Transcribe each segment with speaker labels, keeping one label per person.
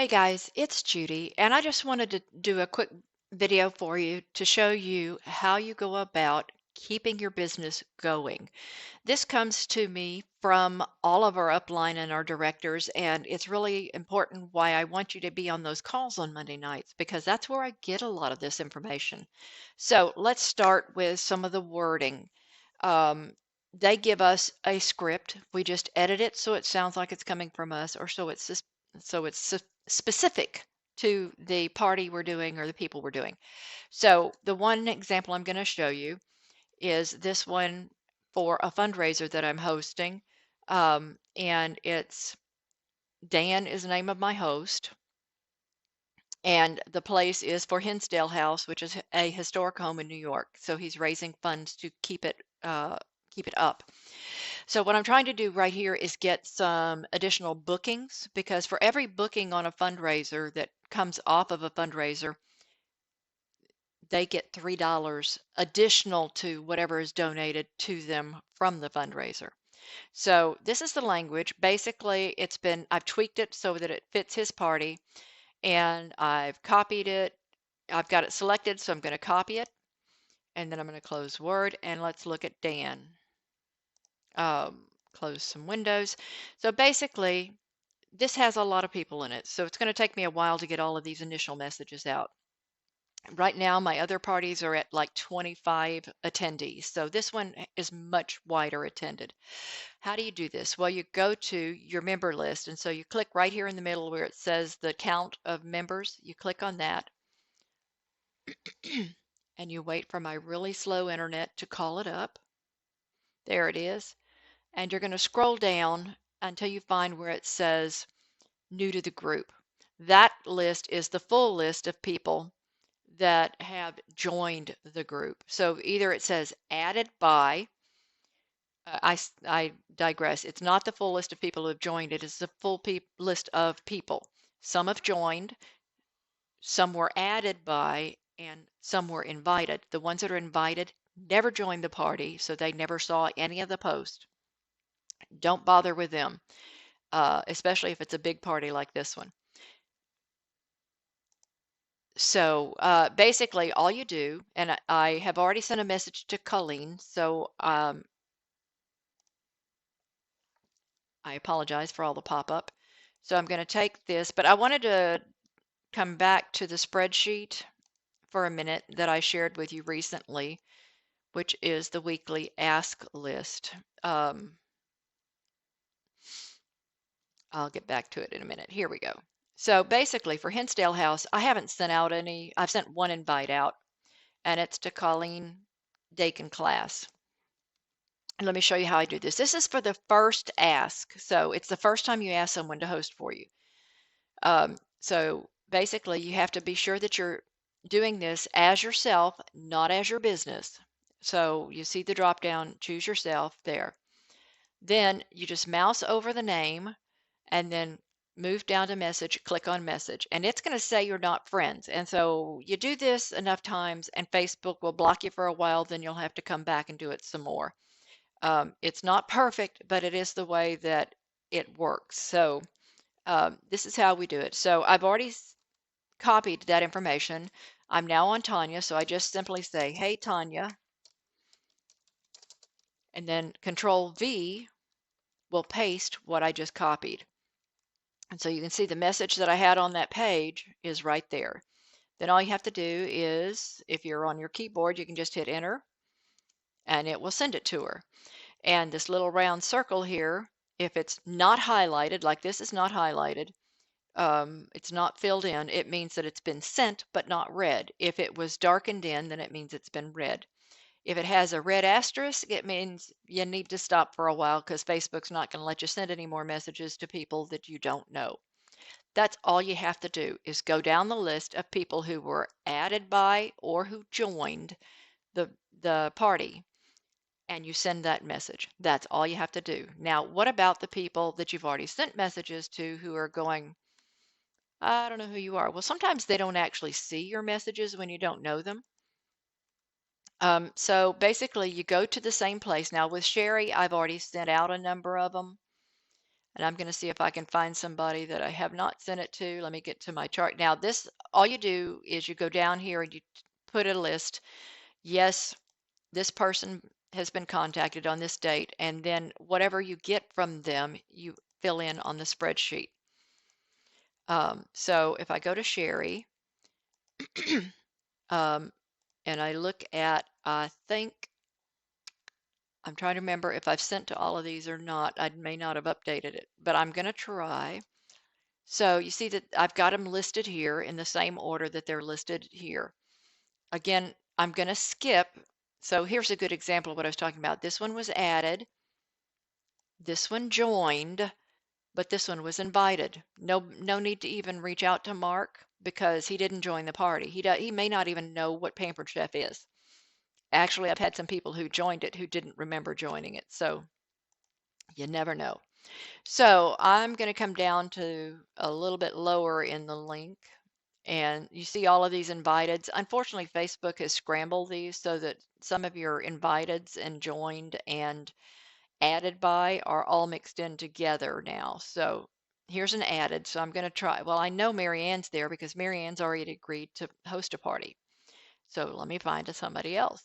Speaker 1: Hey guys, it's Judy, and I just wanted to do a quick video for you to show you how you go about keeping your business going. This comes to me from all of our upline and our directors, and it's really important why I want you to be on those calls on Monday nights because that's where I get a lot of this information. So let's start with some of the wording. Um, they give us a script. We just edit it so it sounds like it's coming from us, or so it's specific to the party we're doing or the people we're doing. So the one example I'm going to show you is this one for a fundraiser that I'm hosting. And it's Dan is the name of my host. And the place is for Hinsdale House, which is a historic home in New York. So he's raising funds to keep it up. So what I'm trying to do right here is get some additional bookings because for every booking on a fundraiser that comes off of a fundraiser, they get $3 additional to whatever is donated to them from the fundraiser. So this is the language. Basically, I've tweaked it so that it fits his party and I've copied it. I've got it selected, so I'm going to copy it and then I'm going to close Word and let's look at Dan. Close some windows. So basically, this has a lot of people in it. So it's going to take me a while to get all of these initial messages out. Right now, my other parties are at like 25 attendees. So this one is much wider attended. How do you do this? Well, you go to your member list. And so you click right here in the middle where it says the count of members. You click on that and you wait for my really slow internet to call it up. There it is. And you're going to scroll down until you find where it says new to the group. That list is the full list of people that have joined the group. So either it says added by, I digress. It's not the full list of people who have joined. It is the full list of people. Some have joined, some were added by, and some were invited. The ones that are invited never joined the party, so they never saw any of the posts. Don't bother with them, especially if it's a big party like this one. So basically, all you do, and I have already sent a message to Colleen, so I apologize for all the pop-up. So I'm going to take this, but I wanted to come back to the spreadsheet for a minute that I shared with you recently, which is the weekly ask list. I'll get back to it in a minute. Here we go. So basically for Hinsdale House, I haven't sent out any, I've sent one invite out, and it's to Colleen Dakin class. And let me show you how I do this. This is for the first ask. So it's the first time you ask someone to host for you. So basically, you have to be sure that you're doing this as yourself, not as your business. So you see the drop down, choose yourself there. Then you just mouse over the name and then move down to message, click on message, and it's going to say you're not friends. And so you do this enough times and Facebook will block you for a while, then you'll have to come back and do it some more. It's not perfect, but it is the way that it works. So this is how we do it. So I've already copied that information. I'm now on Tanya, so I just simply say, hey, Tanya, and then Control V will paste what I just copied. And so you can see the message that I had on that page is right there. Then all you have to do is, if you're on your keyboard, you can just hit enter and it will send it to her. And this little round circle here, if it's not highlighted, like this is not highlighted, it's not filled in, it means that it's been sent but not read. If it was darkened in, then it means it's been read. If it has a red asterisk, it means you need to stop for a while because Facebook's not going to let you send any more messages to people that you don't know. That's all you have to do is go down the list of people who were added by or who joined the party and you send that message. That's all you have to do. Now, what about the people that you've already sent messages to who are going, I don't know who you are? Well, sometimes they don't actually see your messages when you don't know them. So basically, you go to the same place. Now, with Sherry, I've already sent out a number of them. And I'm going to see if I can find somebody that I have not sent it to. Let me get to my chart. Now, this, all you do is you go down here and you put a list. Yes, this person has been contacted on this date, and then whatever you get from them, you fill in on the spreadsheet. So if I go to Sherry, and I look at, I think, I'm trying to remember if I've sent to all of these or not. I may not have updated it, but I'm going to try. So you see that I've got them listed here in the same order that they're listed here. Again, I'm going to skip. So here's a good example of what I was talking about. This one was added. This one joined, but this one was invited. No need to even reach out to Mark because he didn't join the party. He may not even know what Pampered Chef is. Actually, I've had some people who joined it who didn't remember joining it. So you never know. So I'm going to come down to a little bit lower in the link. And you see all of these inviteds. Unfortunately, Facebook has scrambled these so that some of your inviteds and joined and added by are all mixed in together now. So here's an added. So I'm going to try. Well, I know Marianne's there because Marianne's already agreed to host a party. So let me find somebody else.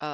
Speaker 1: You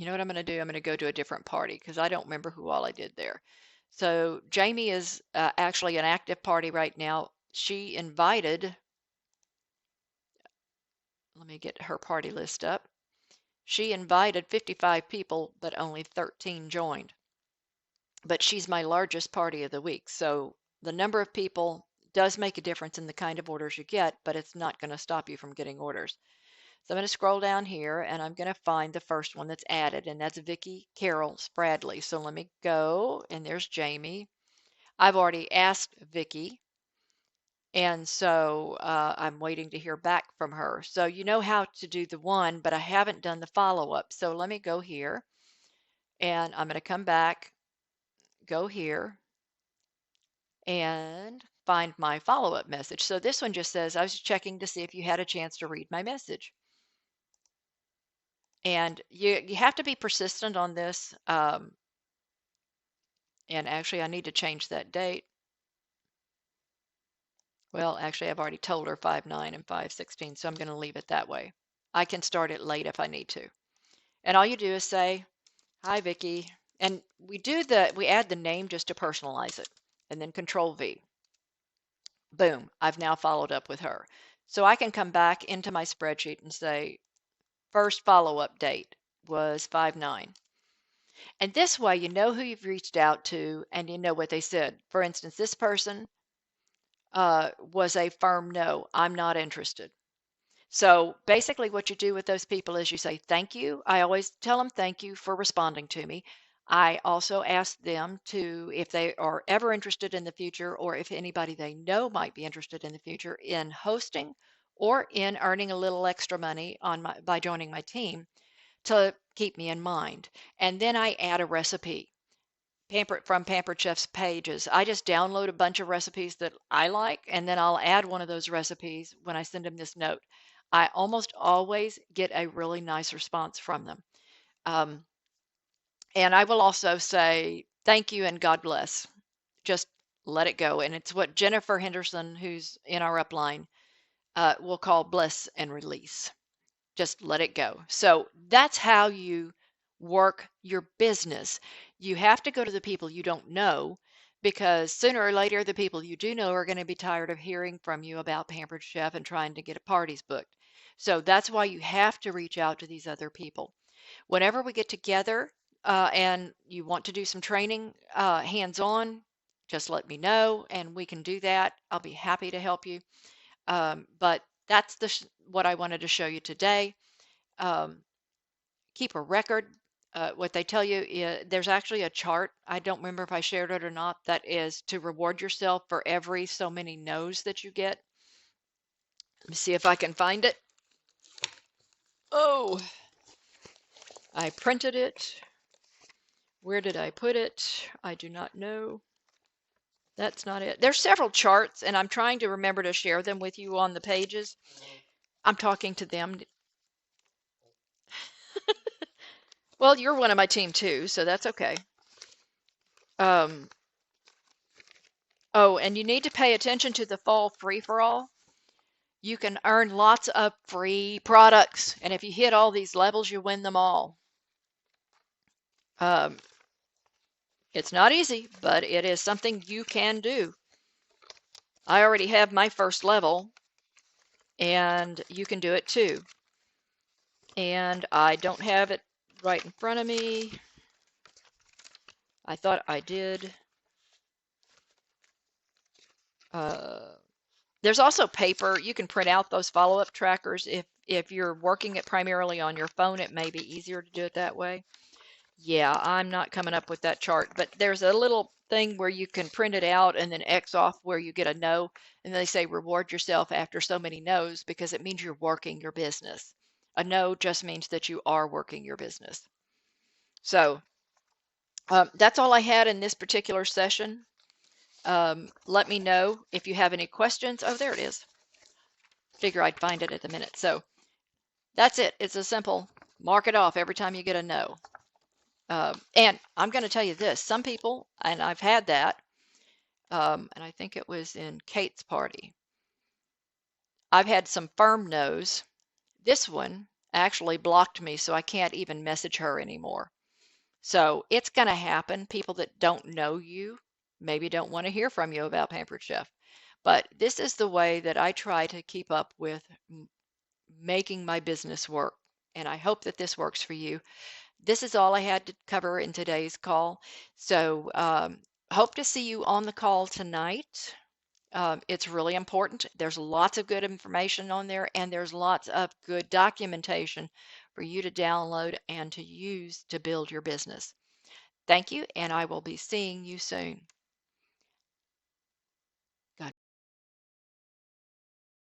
Speaker 1: know what I'm going to do? I'm going to go to a different party because I don't remember who all I did there. So Jamie is actually an active party right now. She invited, let me get her party list up. She invited 55 people, but only 13 joined. But she's my largest party of the week. So the number of people does make a difference in the kind of orders you get, but it's not going to stop you from getting orders. So I'm going to scroll down here and I'm going to find the first one that's added, and that's Vicki Carol Spradley. So let me go, and there's Jamie. I've already asked Vicki, and so I'm waiting to hear back from her. So you know how to do the one, but I haven't done the follow-up. So let me go here, and I'm going to come back, go here, and find my follow-up message. So this one just says, I was checking to see if you had a chance to read my message. And you have to be persistent on this. And actually, I need to change that date. Well, actually, I've already told her 5/9 and 5/16, so I'm going to leave it that way. I can start it late if I need to. And all you do is say, "Hi, Vicki," and we add the name just to personalize it, and then Control V. Boom! I've now followed up with her, so I can come back into my spreadsheet and say, first follow-up date was 5/9. And this way, you know who you've reached out to and you know what they said. For instance, this person was a firm no, I'm not interested. So basically, what you do with those people is you say, thank you. I always tell them thank you for responding to me. I also ask them to, if they are ever interested in the future, or if anybody they know might be interested in the future in hosting or in earning a little extra money by joining my team, to keep me in mind. And then I add a recipe from Pampered Chef's pages. I just download a bunch of recipes that I like, and then I'll add one of those recipes when I send them this note. I almost always get a really nice response from them. And I will also say thank you and God bless. Just let it go. And it's what Jennifer Henderson, who's in our upline, will call bless and release. Just let it go. So that's how you work your business. You have to go to the people you don't know, because sooner or later, the people you do know are going to be tired of hearing from you about Pampered Chef and trying to get parties booked. So that's why you have to reach out to these other people. Whenever we get together and you want to do some training hands-on, just let me know and we can do that. I'll be happy to help you. But that's what I wanted to show you today. Keep a record. What they tell you is there's actually a chart. I don't remember if I shared it or not. That is to reward yourself for every so many no's that you get. Let me see if I can find it. Oh, I printed it. Where did I put it? I do not know. That's not it. There's several charts, and I'm trying to remember to share them with you on the pages. I'm talking to them. Well, you're one of my team too, so that's okay. Um, oh, and you need to pay attention to the fall free-for-all. You can earn lots of free products, and if you hit all these levels, you win them all. Um, it's not easy, but it is something you can do. I already have my first level, and you can do it too. And I don't have it right in front of me. I thought I did. There's also paper. You can print out those follow-up trackers. If you're working it primarily on your phone, it may be easier to do it that way. Yeah, I'm not coming up with that chart, but there's a little thing where you can print it out and then X off where you get a no, and they say reward yourself after so many no's because it means you're working your business. A no just means that you are working your business. So that's all I had in this particular session. Let me know if you have any questions. Oh, there it is. Figure I'd find it at the minute. So that's it. It's a simple mark it off every time you get a no. And I'm going to tell you this, some people, and I've had that, and I think it was in Kate's party, I've had some firm no's. This one actually blocked me, so I can't even message her anymore. So it's going to happen. People that don't know you maybe don't want to hear from you about Pampered Chef. But this is the way that I try to keep up with making my business work. And I hope that this works for you. This is all I had to cover in today's call. So hope to see you on the call tonight. It's really important. There's lots of good information on there, and there's lots of good documentation for you to download and to use to build your business. Thank you, and I will be seeing you soon.